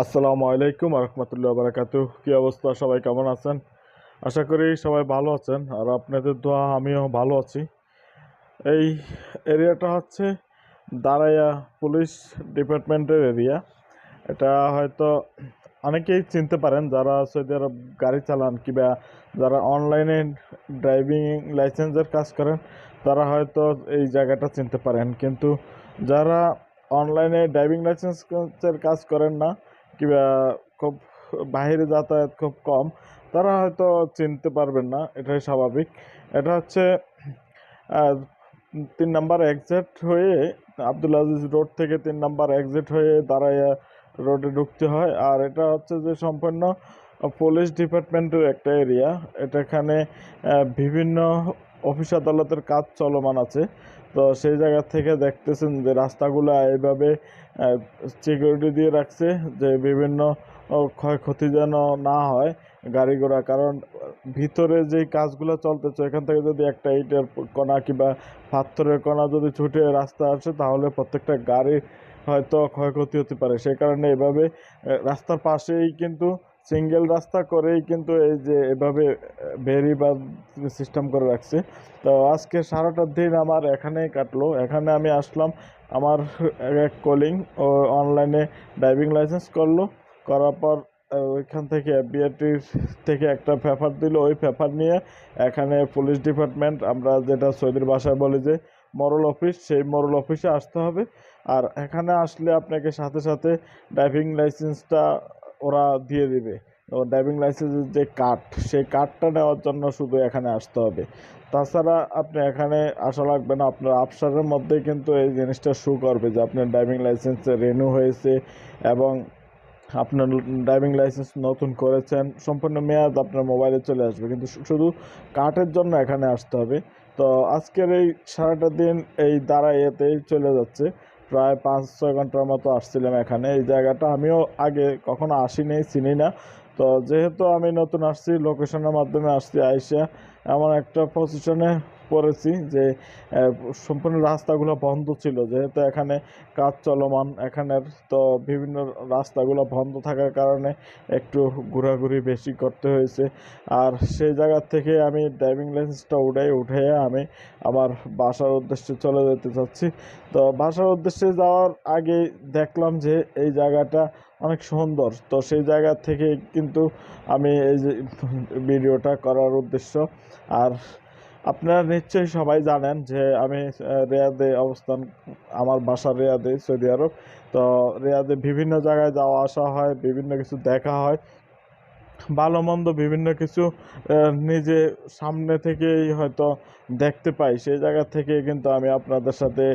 আসসালামু আলাইকুম রহমতুল্লাহ বারাকাতুহ। কি অবস্থা, সবাই কেমন আছেন? আশা করি সবাই ভালো আছেন, আর আপনাদের দোয়া আমিও ভালো আছি। এই এরিয়াটা হচ্ছে দাঁড়াইয়া পুলিশ ডিপার্টমেন্টের এরিয়া। এটা হয়তো অনেকেই চিনতে পারেন যারা সৌদি আরব গাড়ি চালান কিংবা যারা অনলাইনে ড্রাইভিং লাইসেন্সের কাজ করেন, তারা হয়তো এই জায়গাটা চিনতে পারেন। কিন্তু যারা অনলাইনে ড্রাইভিং লাইসেন্সের কাজ করেন না কিংবা খুব বাইরে যাতায়াত খুব কম, তারা হয়তো চিনতে পারবেন না, এটাই স্বাভাবিক। এটা হচ্ছে আহ, 3 নম্বর এক্সিট হয়ে আব্দুল আজিজ রোড থেকে 3 নম্বর এক্সিট হয়ে দাঁড়াইয়া রোডে ঢুকতে হয়। আর এটা হচ্ছে যে সম্পূর্ণ পুলিশ ডিপার্টমেন্টের একটা এরিয়া। এখানে বিভিন্ন অফিস আদালতের কাজ চলমান আছে। তো সেই জায়গা থেকে দেখতেছেন যে রাস্তাগুলো এইভাবে সিকিউরিটি দিয়ে রাখছে, যে বিভিন্ন ক্ষয়ক্ষতি যেন না হয় গাড়ি ঘোড়া। কারণ ভিতরে যেই কাজগুলো চলতেছে, এখান থেকে যদি একটা ইটের কণা কিংবা পাথরের কণা যদি ছুটে রাস্তা আসে, তাহলে প্রত্যেকটা গাড়ি হয়তো ক্ষয়ক্ষতি হতে পারে। সেই কারণে এভাবে রাস্তার পাশেই কিন্তু সিঙ্গেল রাস্তা করেই কিন্তু এই যে এভাবে বেরি বা সিস্টেম করে রাখছে। তো আজকে সারাটা দিন আমার এখানেই কাটলো। এখানে আমি আসলাম, আমার এক কলিং ও অনলাইনে ড্রাইভিং লাইসেন্স করলো। করার পর ওইখান থেকে বিআরটির থেকে একটা পেপার দিল। ওই পেপার নিয়ে এখানে পুলিশ ডিপার্টমেন্ট, আমরা যেটা সৌদির ভাষায় বলি যে মোরল অফিস, সেই মোরল অফিসে আসতে হবে। আর এখানে আসলে আপনাকে সাথে সাথে ড্রাইভিং লাইসেন্সটা ওরা দিয়ে দিবে। তো ড্রাইভিং লাইসেন্সের যে কার্ড, সেই কার্ডটা নেওয়ার জন্য শুধু এখানে আসতে হবে। তাছাড়া আপনি এখানে আসা লাগবে না। আপনার আফসারের মধ্যেই কিন্তু এই জিনিসটা শো করবে যে আপনার ড্রাইভিং লাইসেন্স রিনিউ হয়েছে এবং আপনার ড্রাইভিং লাইসেন্স নতুন করেছেন। সম্পূর্ণ মেয়াদ আপনার মোবাইলে চলে আসবে, কিন্তু শুধু কার্ডের জন্য এখানে আসতে হবে। তো আজকের এই সারাটা দিন এই দাঁড়াইয়েতেই চলে যাচ্ছে। প্রায় 5-6 ঘন্টার মতো আসছিলাম এখানে। এই জায়গাটা আমিও আগে কখনো আসিনি, চিনি না। তো যেহেতু আমি নতুন আসছি, লোকেশনের মাধ্যমে আসছি, আইসা এমন একটা পজিশনে পড়েছি যে সম্পূর্ণ রাস্তাগুলো বন্ধ ছিল। যেহেতু এখানে কাজ চলমান এখানের, তো বিভিন্ন রাস্তাগুলো বন্ধ থাকার কারণে একটু ঘোরাঘুরি বেশি করতে হয়েছে। আর সেই জায়গা থেকে আমি ড্রাইভিং লাইসেন্সটা উঠে আমি আমার বাসার উদ্দেশ্যে চলে যেতে চাচ্ছি। তো বাসার উদ্দেশ্যে যাওয়ার আগে দেখলাম যে এই জায়গাটা অনেক সুন্দর। তো সেই জায়গা থেকে কিন্তু আমি এই যে ভিডিওটা করার উদ্দেশ্য। আর আপনারা নিশ্চয়ই সবাই জানেন যে আমি রিয়াদে অবস্থান, আমার বাসা রিয়াদে, সৌদি আরব। তো রিয়াদে বিভিন্ন জায়গায় যাওয়া আসা হয়, বিভিন্ন কিছু দেখা হয়, ভালো মন্দ বিভিন্ন কিছু নিজে সামনে থেকেই হয়তো দেখতে পাই। সেই জায়গা থেকে কিন্তু আমি আপনাদের সাথে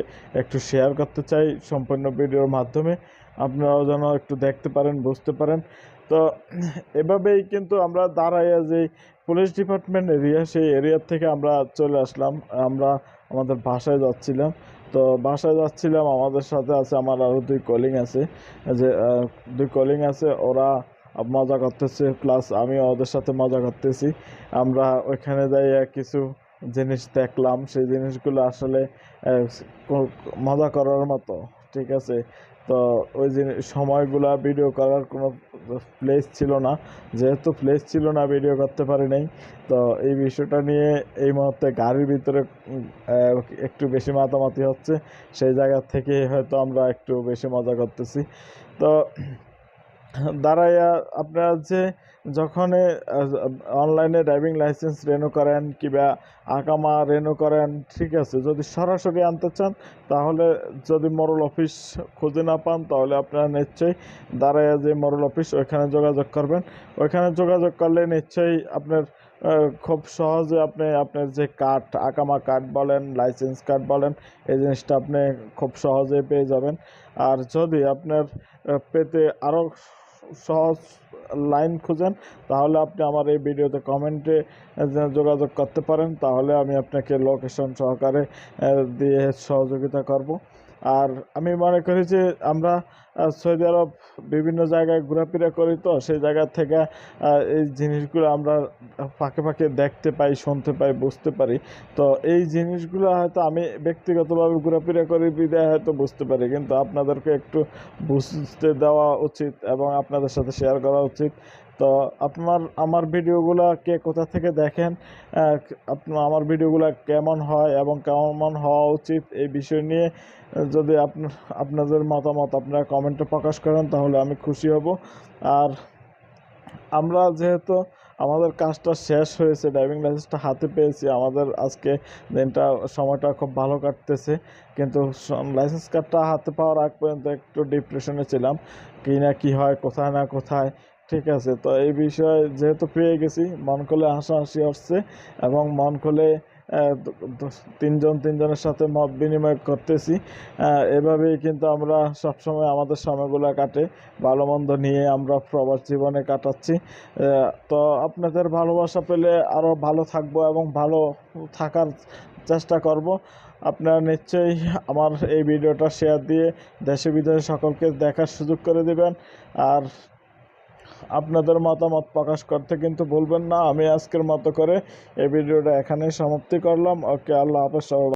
একটু শেয়ার করতে চাই সম্পূর্ণ ভিডিওর মাধ্যমে, আপনারাও যেন একটু দেখতে পারেন, বুঝতে পারেন। তো এভাবেই কিন্তু আমরা দাঁড়াইয়া যে পুলিশ ডিপার্টমেন্ট এরিয়া, সেই এরিয়ার থেকে আমরা চলে আসলাম। আমরা আমাদের বাসায় যাচ্ছিলাম। তো বাসায় যাচ্ছিলাম, আমাদের সাথে আছে আমার আরও 2 কলিং আছে। যে 2 কলিং আছে, ওরা মজা করতেছে, প্লাস আমিও ওদের সাথে মজা করতেছি। আমরা ওইখানে যাইয়া কিছু জিনিস দেখলাম, সেই জিনিসগুলো আসলে আহ, মজা করার মতো। ঠিক আছে। তো ওই সময়গুলা ভিডিও করার কোনো প্লেস ছিল না। যেহেতু প্লেস ছিল না, ভিডিও করতে পারি নাই। তো এই বিষয়টা নিয়ে এই মুহূর্তে গাড়ির ভিতরে একটু বেশি মাতামাতি হচ্ছে। সেই জায়গা থেকে হয়তো আমরা একটু বেশি মজা করতেছি। তো দাঁড়াইয়া আপনারা যে যখন অনলাইনে ড্রাইভিং লাইসেন্স রেনু করেন কিংবা আকামা রেনু করেন, ঠিক আছে, যদি সরাসরি আনতে চান, তাহলে যদি মোরল অফিস খুঁজে না পান, তাহলে আপনারা নিশ্চয়ই দাঁড়াইয়া যে মোরল অফিস, ওইখানে যোগাযোগ করবেন। ওইখানে যোগাযোগ করলে নিশ্চয়ই আপনার খুব সহজে আপনি আপনার যে কার্ড, আকামা কার্ড বলেন, লাইসেন্স কার্ড বলেন, এই জিনিসটা আপনি খুব সহজে পেয়ে যাবেন। আর যদি আপনার পেতে আরও সহজ লাইন খুঁজেন, তাহলে আপনি আমার এই ভিডিওতে কমেন্টে যোগাযোগ করতে পারেন। তাহলে আমি আপনাকে লোকেশন সহকারে দিয়ে সহযোগিতা করব। আর আমি মনে করি যে আমরা সৌদি আরব বিভিন্ন জায়গায় ঘোরাফেরা করি, তো সেই জায়গা থেকে এই জিনিসগুলো আমরা ফাঁকে ফাঁকে দেখতে পাই, শুনতে পাই, বুঝতে পারি। তো এই জিনিসগুলো হয়তো আমি ব্যক্তিগতভাবে ঘোরাফেরা করি বিধায় হয়তো বুঝতে পারি, কিন্তু আপনাদেরকে একটু বুঝতে দেওয়া উচিত এবং আপনাদের সাথে শেয়ার করা উচিত। তো আমার ভিডিওগুলো কে কোথা থেকে দেখেন, আপনার আমার ভিডিওগুলো কেমন হয় এবং কেমন হওয়া উচিত, এই বিষয় নিয়ে যদি আপনাদের মতামত আপনারা কমেন্টে প্রকাশ করেন তাহলে আমি খুশি হব। আর আমরা যেহেতু আমাদের কাজটা শেষ হয়েছে, ড্রাইভিং লাইসেন্সটা হাতে পেয়েছি, আমাদের আজকে দিনটা সময়টা খুব ভালো কাটতেছে। কিন্তু লাইসেন্স কার্ডটা হাতে পাওয়ার আগ পর্যন্ত একটু ডিপ্রেশনে ছিলাম, কী না কী হয়, কোথায় না কোথায়। ঠিক আছে, তো এই বিষয়ে যেহেতু পেয়ে গেছি, মন খুলে হাসাহাসি হচ্ছে এবং মন খুলে তিনজনের সাথে মত বিনিময় করতেছি। এভাবেই কিন্তু আমরা সবসময় আমাদের সময়গুলো কাটে, ভালো মন্দ নিয়ে আমরা প্রবাস জীবনে কাটাচ্ছি। তো আপনাদের ভালোবাসা পেলে আরও ভালো থাকবো এবং ভালো থাকার চেষ্টা করব। আপনারা নিশ্চয়ই আমার এই ভিডিওটা শেয়ার দিয়ে দেশে বিদেশে সকলকে দেখার সুযোগ করে দেবেন। আর আপনাদের মতামত প্রকাশ করতে কিন্তু ভুলবেন না। আমি আজকের মতো করে এই ভিডিওটা এখানেই সমাপ্তি করলাম। ওকে, আল্লাহ হাফেজ সবাই।